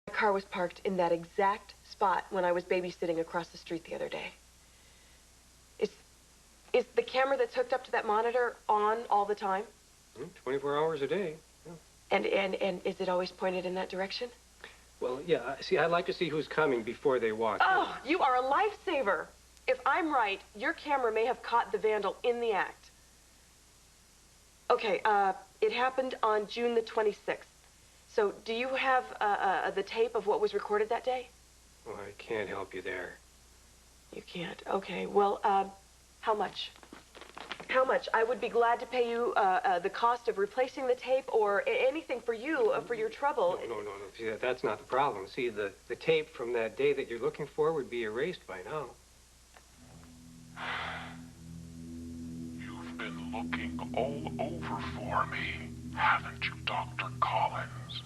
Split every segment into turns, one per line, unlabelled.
car was parked in that exact spot when I was babysitting across the street the other day. Is the camera that's hooked up to that monitor on all the time?
24 hours a day. Yeah.
And is it always pointed in that direction?
Well, yeah. See, I'd like to see who's coming before they walk.
Oh, you are a lifesaver. If I'm right, your camera may have caught the vandal in the act. Okay, it happened on June the 26th. So do you have the tape of what was recorded that day?
Well, I can't help you there.
You can't. Okay, well, how much? How much? I would be glad to pay you the cost of replacing the tape or anything for you, for your trouble.
No. See, that's not the problem. See, the tape from that day that you're looking for would be erased by now.
You've been looking all over for me, haven't you, Dr. Collins?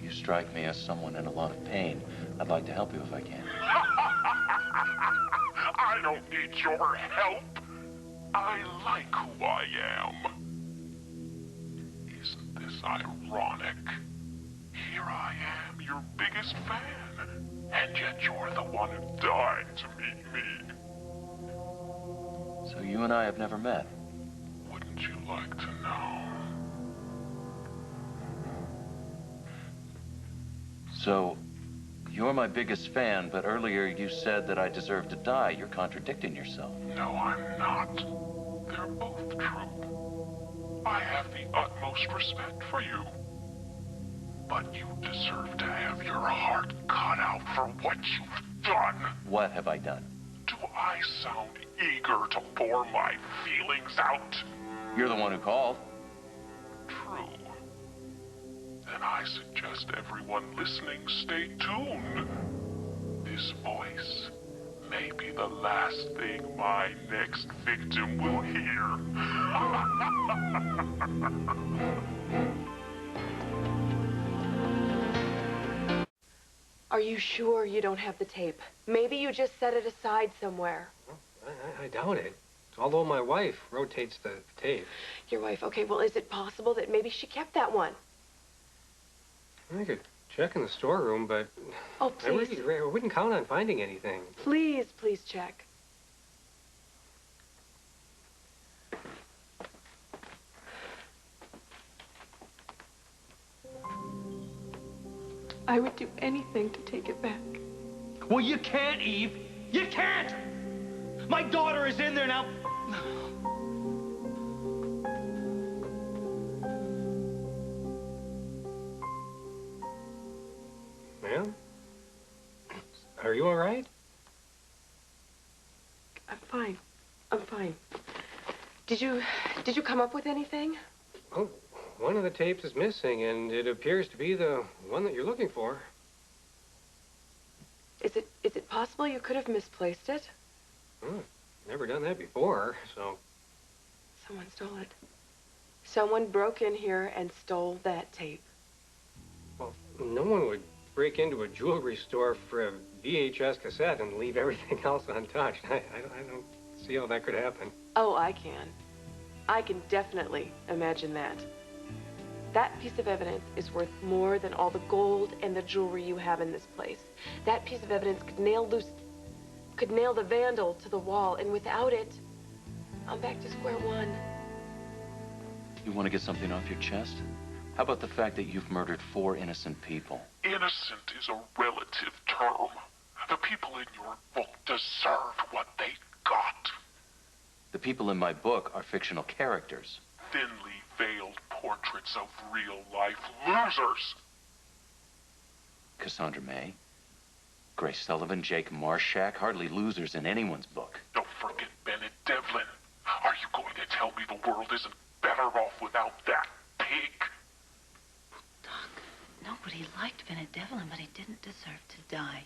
You strike me as someone in a lot of pain. I'd like to help you if I can.
I don't need your help. I like who I am. Isn't this ironic? Here I am, your biggest fan, and yet you're the one who died to meet me.
So you and I have never met?
Wouldn't you like to know?
So, you're my biggest fan, but earlier you said that I deserve to die. You're contradicting yourself.
No, I'm not. They're both true. I have the utmost respect for you. But you deserve to have your heart cut out for what you've done.
What have I done?
Do I sound eager to pour my feelings out?
You're the one who called.
True. Then I suggest everyone listening stay tuned. This voice may be the last thing my next victim will hear.
Are you sure you don't have the tape? Maybe you just set it aside somewhere.
Well, I doubt it. Although my wife rotates the tape.
Your wife, okay, well, is it possible that maybe she kept that one?
I could check in the storeroom, but
oh, please.
I wouldn't count on finding anything.
Please check. I would do anything to take it back.
Well, you can't, Eve. You can't! My daughter is in there now.
Ma'am? Are you all right?
I'm fine. I'm fine. Did you come up with anything?
Oh, one of the tapes is missing, and it appears to be the one that you're looking for.
Is it possible you could have misplaced it?
Oh, never done that before, so...
Someone stole it. Someone broke in here and stole that tape.
Well, no one would break into a jewelry store for a VHS cassette and leave everything else untouched. I don't see how that could happen.
Oh, I can. I can definitely imagine that. That piece of evidence is worth more than all the gold and the jewelry you have in this place. That piece of evidence could nail the vandal to the wall, and without it, I'm back to square one.
You want to get something off your chest? How about the fact that you've murdered 4 innocent people?
Innocent is a relative term. The people in your book deserve what they got.
The people in my book are fictional characters.
Thinly veiled portraits of real-life losers.
Cassandra May, Grace Sullivan, Jake Marshak, hardly losers in anyone's book.
Don't forget Bennett Devlin. Are you going to tell me the world isn't better off without that pig?
Doc, nobody liked Bennett Devlin, but he didn't deserve to die.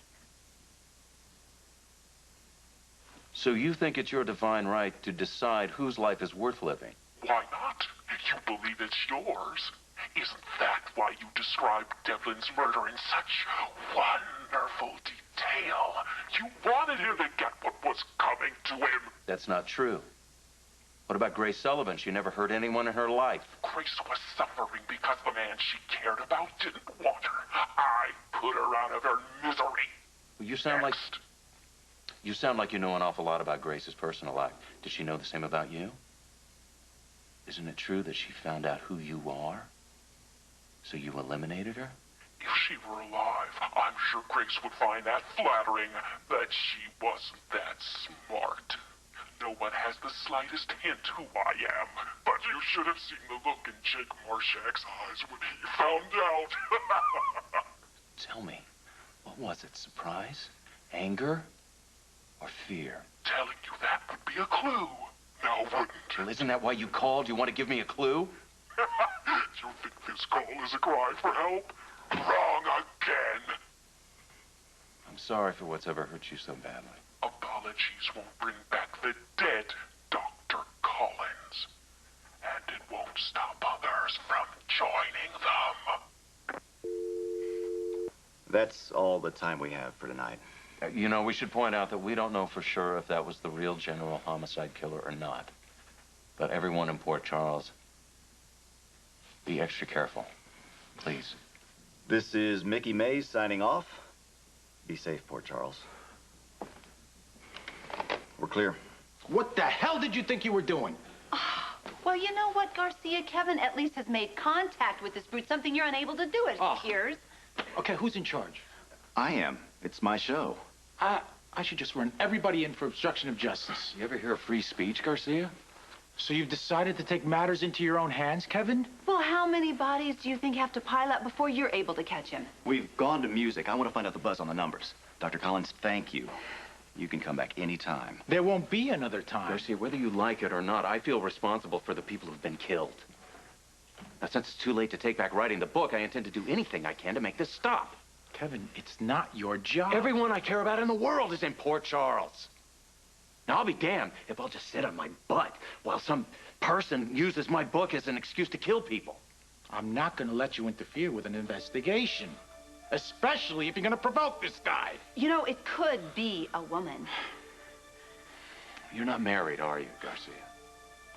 So you think it's your divine right to decide whose life is worth living?
Why not? You believe it's yours. Isn't that why you described Devlin's murder in such wonderful detail? You wanted him to get what was coming to him.
That's not true. What about Grace Sullivan? She never hurt anyone in her life.
Grace was suffering because the man she cared about didn't want her. I put her out of her misery.
Well, you sound like you know an awful lot about Grace's personal life. Does she know the same about you? Isn't it true that she found out who you are? So you eliminated her?
If she were alive, I'm sure Grace would find that flattering that she wasn't that smart. No one has the slightest hint who I am, but you should have seen the look in Jake Marshak's eyes when he found out.
Tell me, what was it? Surprise? Anger? Or fear?
Telling you that would be a clue. Now wouldn't it?
Well, isn't that why you called? You want to give me a clue?
You think this call is a cry for help? Wrong again.
I'm sorry for what's ever hurt you so badly.
Apologies won't bring back the dead, Dr. Collins. And it won't stop others from joining them.
That's all the time we have for tonight.
You know, we should point out that we don't know for sure if that was the real general homicide killer or not. But everyone in Port Charles, be extra careful, please.
This is Mickey Mays signing off. Be safe, Port Charles. We're clear.
What the hell did you think you were doing?
Well, you know what, Garcia? Kevin at least has made contact with this brute, something you're unable to do, it appears.
Okay, who's in charge?
I am. It's my show.
I should just run everybody in for obstruction of justice.
You ever hear of free speech, Garcia?
So you've decided to take matters into your own hands, Kevin?
Well, how many bodies do you think have to pile up before you're able to catch him?
We've gone to music. I want to find out the buzz on the numbers. Dr. Collins, thank you. You can come back anytime.
There won't be another time.
Garcia, whether you like it or not, I feel responsible for the people who've been killed. Now, since it's too late to take back writing the book, I intend to do anything I can to make this stop.
Kevin, it's not your job.
Everyone I care about in the world is in Port Charles. Now, I'll be damned if I'll just sit on my butt while some person uses my book as an excuse to kill people.
I'm not going to let you interfere with an investigation. Especially if you're going to provoke this guy.
You know, it could be a woman.
You're not married, are you, Garcia?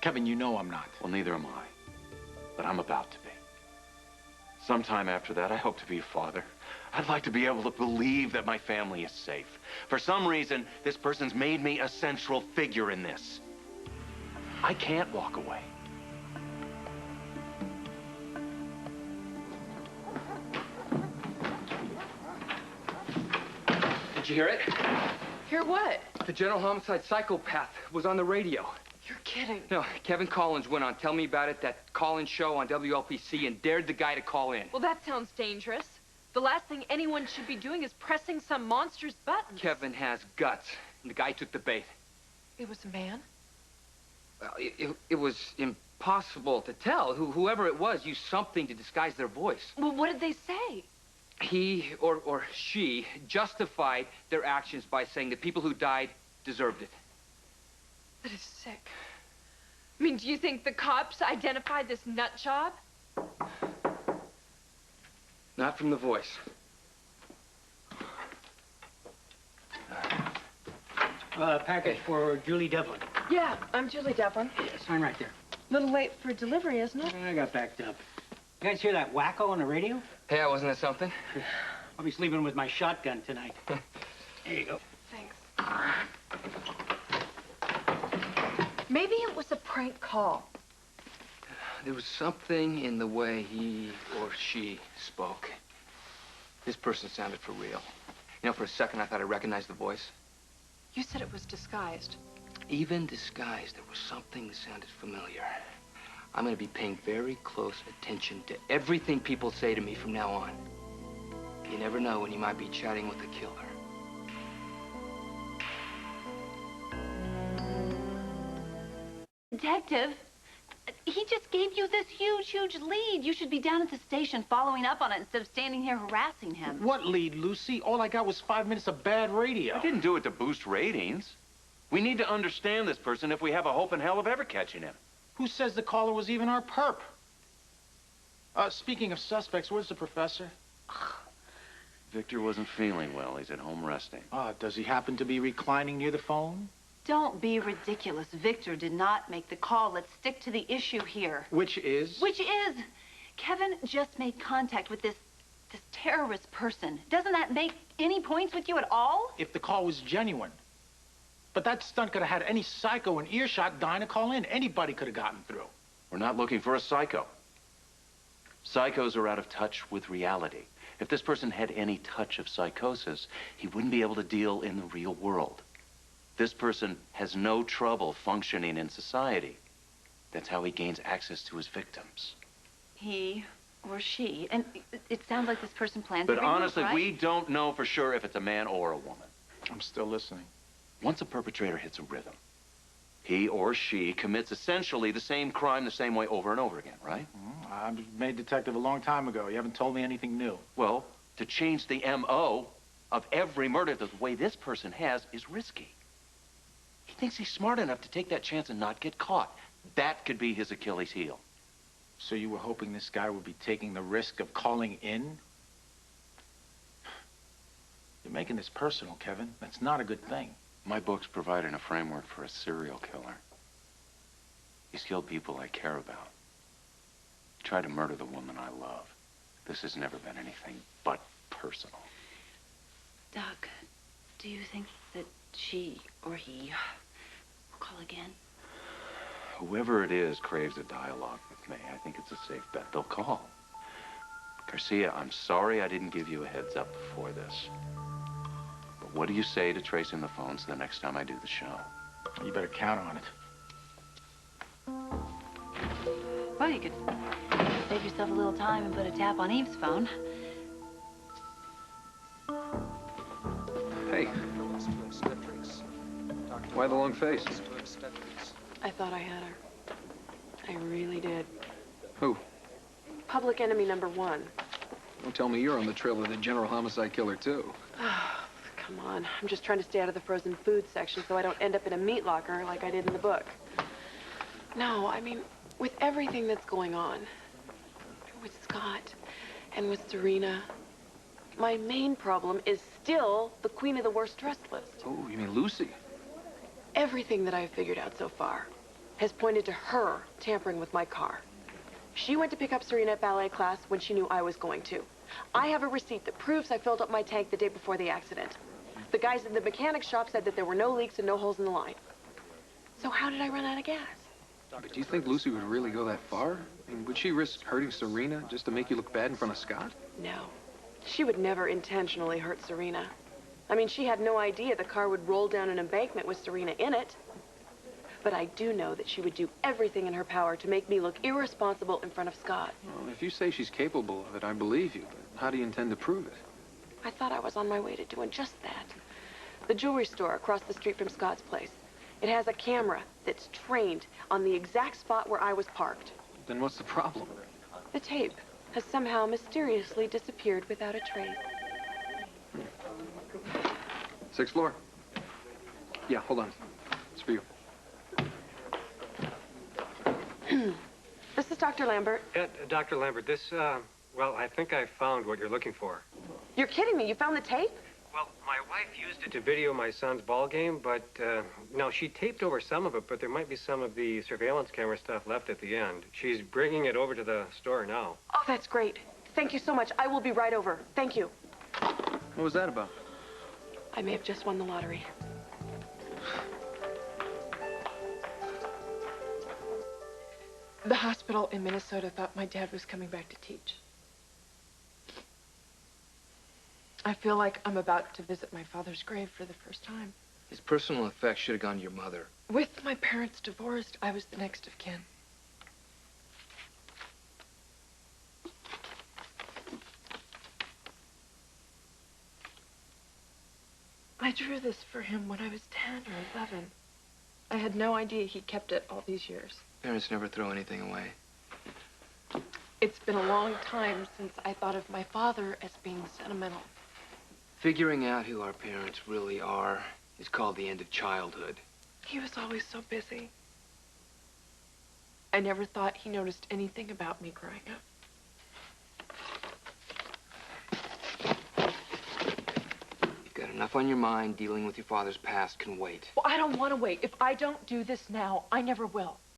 Kevin, you know I'm not.
Well, neither am I. But I'm about to be. Sometime after that, I hope to be a father. I'd like to be able to believe that my family is safe. For some reason, this person's made me a central figure in this. I can't walk away.
Did you hear it?
Hear what?
The general homicide psychopath was on the radio.
You're kidding.
No, Kevin Collins went on Tell Me About It, that call-in show on WLPC, and dared the guy to call in.
Well, that sounds dangerous. The last thing anyone should be doing is pressing some monster's buttons.
Kevin has guts, and the guy took the bait.
It was a man?
Well, it was impossible to tell. Whoever it was used something to disguise their voice.
Well, what did they say?
He or she justified their actions by saying that people who died deserved it.
That is sick. I mean, do you think the cops identified this nut job?
Not from the voice.
Package for Julie Devlin.
Yeah, I'm Julie Devlin.
Sign right there.
Little late for delivery, isn't it?
I got backed up. You guys hear that wacko on the radio?
Hey, wasn't that something?
I'll be sleeping with my shotgun tonight. There you go.
Thanks. Maybe it was a prank call.
There was something in the way he or she spoke. This person sounded for real. You know, for a second I thought I recognized the voice.
You said it was disguised.
Even disguised, there was something that sounded familiar. I'm going to be paying very close attention to everything people say to me from now on. You never know when you might be chatting with a killer.
Detective, he just gave you this huge lead. You should be down at the station following up on it instead of standing here harassing him.
What lead, Lucy? All I got was 5 minutes of bad radio.
I didn't do it to boost ratings. We need to understand this person if we have a hope in hell of ever catching him.
Who says the caller was even our perp? Speaking of suspects, where's the professor?
Victor wasn't feeling well. He's at home resting.
Does he happen to be reclining near the phone?
Don't be ridiculous. Victor did not make the call. Let's stick to the issue here.
Which is?
Which is, Kevin just made contact with this terrorist person. Doesn't that make any points with you at all?
If the call was genuine. But that stunt could have had any psycho in earshot dying to call in. Anybody could have gotten through.
We're not looking for a psycho. Psychos are out of touch with reality. If this person had any touch of psychosis, he wouldn't be able to deal in the real world. This person has no trouble functioning in society. That's how he gains access to his victims.
He or she. And it sounds like this person plans
But
to remove,
honestly,
right?
we don't know for sure if it's a man or a woman.
I'm still listening.
Once a perpetrator hits a rhythm, he or she commits essentially the same crime the same way over and over again, right?
I was made detective a long time ago. You haven't told me anything new.
Well, to change the M.O. of every murder the way this person has is risky. He thinks he's smart enough to take that chance and not get caught. That could be his Achilles heel.
So you were hoping this guy would be taking the risk of calling in? You're making this personal, Kevin. That's not a good thing.
My book's providing a framework for a serial killer. He's killed people I care about. He tried to murder the woman I love. This has never been anything but personal.
Doug, do you think that she or he will call again?
Whoever it is craves a dialogue with me. I think it's a safe bet they'll call. Garcia, I'm sorry I didn't give you a heads up before this. But what do you say to tracing the phones the next time I do the show?
You better count on it.
Well, you could save yourself a little time and put a tap on Eve's phone.
Hey. Why the long face?
I thought I had her. I really did.
Who?
Public enemy number 1.
Don't tell me you're on the trail of the general homicide killer, too.
Come on. I'm just trying to stay out of the frozen food section so I don't end up in a meat locker like I did in the book. No, I mean, with everything that's going on, with Scott and with Serena, my main problem is still the queen of the worst dressed list.
Oh, you mean Lucy?
Everything that I've figured out so far has pointed to her tampering with my car. She went to pick up Serena at ballet class when she knew I was going to. I have a receipt that proves I filled up my tank the day before the accident. The guys in the mechanic shop said that there were no leaks and no holes in the line. So how did I run out of gas?
But do you think Lucy would really go that far? I mean, would she risk hurting Serena just to make you look bad in front of Scott?
No. She would never intentionally hurt Serena. I mean, she had no idea the car would roll down an embankment with Serena in it. But I do know that she would do everything in her power to make me look irresponsible in front of Scott.
Well, if you say she's capable of it, I believe you. But how do you intend to prove it?
I thought I was on my way to doing just that. The jewelry store across the street from Scott's place. It has a camera that's trained on the exact spot where I was parked.
Then what's the problem?
The tape has somehow mysteriously disappeared without a trace.
6th floor. Yeah, hold on. It's for you.
This is Dr. Lambert.
Dr. Lambert, this, well, I think I found what you're looking for.
You're kidding me. You found the tape?
Well, my wife used it to video my son's ball game, but, no, she taped over some of it, but there might be some of the surveillance camera stuff left at the end. She's bringing it over to the store now.
Oh, that's great. Thank you so much. I will be right over. Thank you.
What was that about?
I may have just won the lottery. The hospital in Minnesota thought my dad was coming back to teach. I feel like I'm about to visit my father's grave for the first time.
His personal effects should have gone to your mother.
With my parents divorced, I was the next of kin. I drew this for him when I was 10 or 11. I had no idea he kept it all these years.
Parents never throw anything away.
It's been a long time since I thought of my father as being sentimental.
Figuring out who our parents really are is called the end of childhood.
He was always so busy. I never thought he noticed anything about me growing up.
You've got an Enough on your mind. Dealing with your father's past can wait.
Well, I don't want to wait. If I don't do this now, I never will.